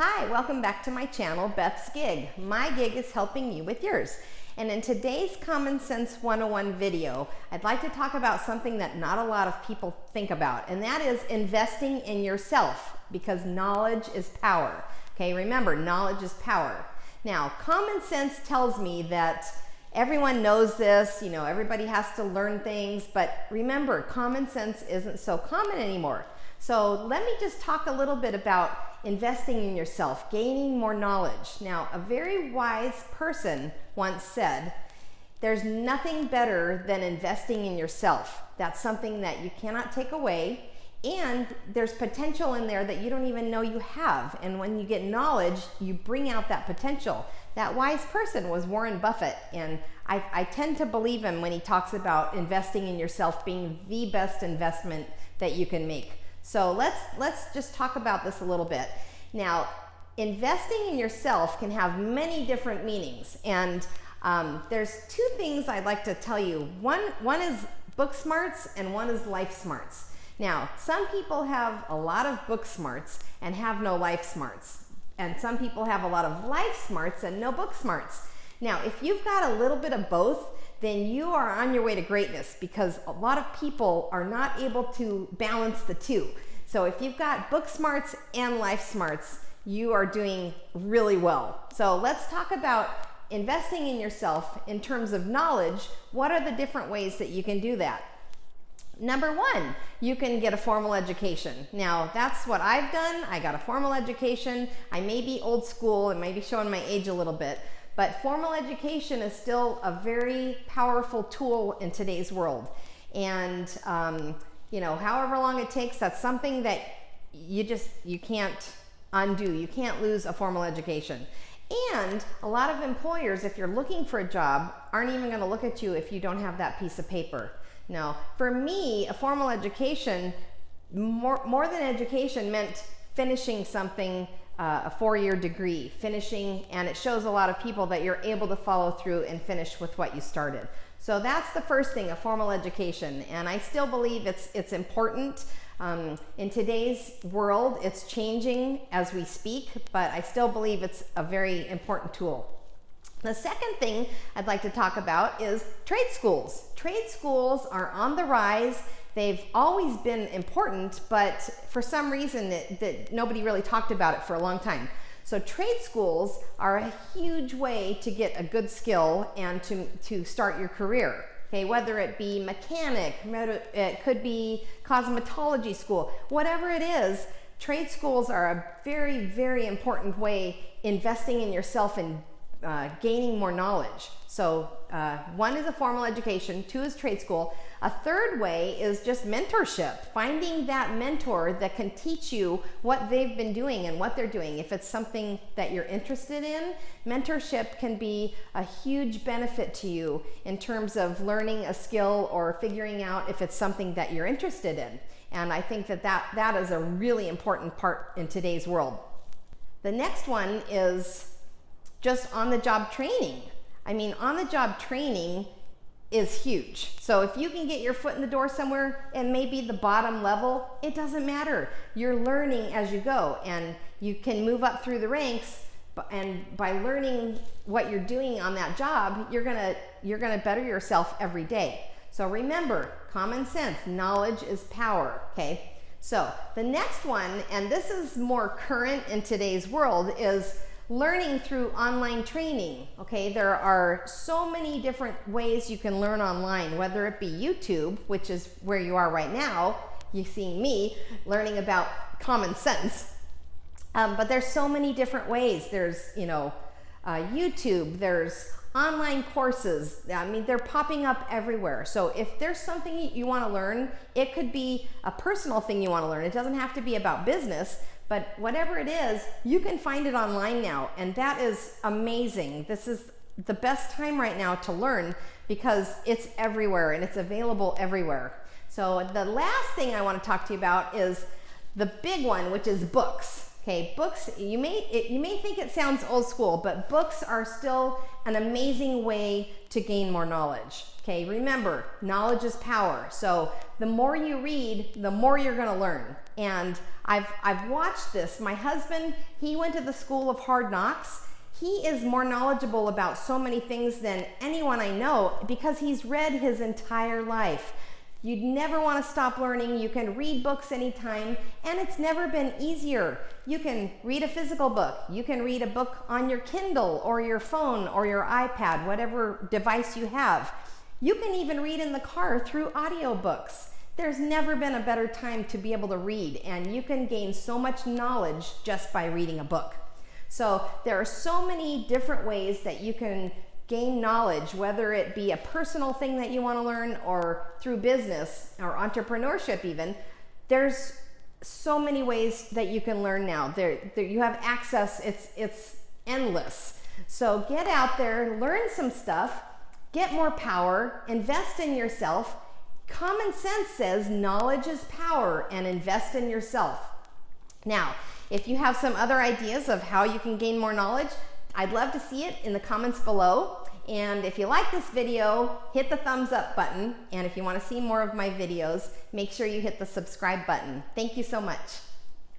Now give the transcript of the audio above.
Hi, welcome back to my channel, Beth's Gig. My gig is helping you with yours. And in today's Common Sense 101 video, I'd like to talk about something that not a lot of people think about, and that is investing in yourself, because knowledge is power. Okay, remember, knowledge is power. Now, common sense tells me that everyone knows this, everybody has to learn things, but remember, common sense isn't so common anymore. So let me just talk a little bit about investing in yourself, gaining more knowledge. Now, a very wise person once said, there's nothing better than investing in yourself. That's something that you cannot take away, and there's potential in there that you don't even know you have. And when you get knowledge, you bring out that potential. That wise person was Warren Buffett, and I tend to believe him when he talks about investing in yourself being the best investment that you can make. So let's just talk about this a little bit. Now, investing in yourself can have many different meanings, and there's two things I'd like to tell you. One is book smarts and one is life smarts. Now, some people have a lot of book smarts and have no life smarts, and some people have a lot of life smarts and no book smarts. Now, if you've got a little bit of both, then you are on your way to greatness, because a lot of people are not able to balance the two. So if you've got book smarts and life smarts, you are doing really well. So let's talk about investing in yourself in terms of knowledge. What are the different ways that you can do that? Number one, you can get a formal education. Now, that's what I've done. I got a formal education. I may be old school and maybe showing my age a little bit, but formal education is still a very powerful tool in today's world. And however long it takes, that's something that you can't undo. You can't lose a formal education. And a lot of employers, if you're looking for a job, aren't even going to look at you if you don't have that piece of paper. Now, for me, a formal education, more than education, meant finishing something, a 4-year degree, finishing, and it shows a lot of people that you're able to follow through and finish with what you started. So that's the first thing, a formal education, and I still believe it's important. In today's world, it's changing as we speak, but I still believe it's a very important tool. The second thing I'd like to talk about is trade schools. Trade schools are on the rise. They've always been important, but for some reason that nobody really talked about it for a long time. So trade schools are a huge way to get a good skill and to start your career. Okay, whether it be mechanic, it could be cosmetology school, whatever it is, trade schools are a very, very important way investing in yourself and gaining more knowledge. So one is a formal education, two is trade school. A third way is just mentorship, finding that mentor that can teach you what they've been doing and what they're doing. If it's something that you're interested in, mentorship can be a huge benefit to you in terms of learning a skill or figuring out if it's something that you're interested in. And I think that is a really important part in today's world. The next one is just on-the-job training. I mean, on-the-job training is huge. So if you can get your foot in the door somewhere and maybe the bottom level, it doesn't matter. You're learning as you go, and you can move up through the ranks, and by learning what you're doing on that job, you're gonna better yourself every day. So remember, common sense, knowledge is power, okay? So the next one, and this is more current in today's world, is learning through online training. Okay, there are so many different ways you can learn online, whether it be YouTube, which is where you are right now. You're seeing me learning about common sense. But there's so many different ways. There's, YouTube, there's online courses. I mean, they're popping up everywhere. So if there's something you want to learn, it could be a personal thing you want to learn. It doesn't have to be about business. But whatever it is, you can find it online now, and that is amazing. This is the best time right now to learn because it's everywhere and it's available everywhere. So the last thing I want to talk to you about is the big one, which is books. Okay, books, you may think it sounds old school, but books are still an amazing way to gain more knowledge. Okay, remember, knowledge is power. So the more you read, the more you're going to learn. And I've watched this. My husband, he went to the school of hard knocks. He is more knowledgeable about so many things than anyone I know because he's read his entire life. You'd never want to stop learning. You can read books anytime, and it's never been easier. You can read a physical book. You can read a book on your Kindle or your phone or your iPad, whatever device you have. You can even read in the car through audiobooks. There's never been a better time to be able to read, and you can gain so much knowledge just by reading a book. So there are so many different ways that you can gain knowledge, whether it be a personal thing that you want to learn or through business or entrepreneurship even. There's so many ways that you can learn now. There you have access. It's endless. So get out there, learn some stuff, get more power, invest in yourself. Common sense says knowledge is power, and invest in yourself. Now, if you have some other ideas of how you can gain more knowledge, I'd love to see it in the comments below. And if you like this video, hit the thumbs up button. And if you want to see more of my videos, make sure you hit the subscribe button. Thank you so much.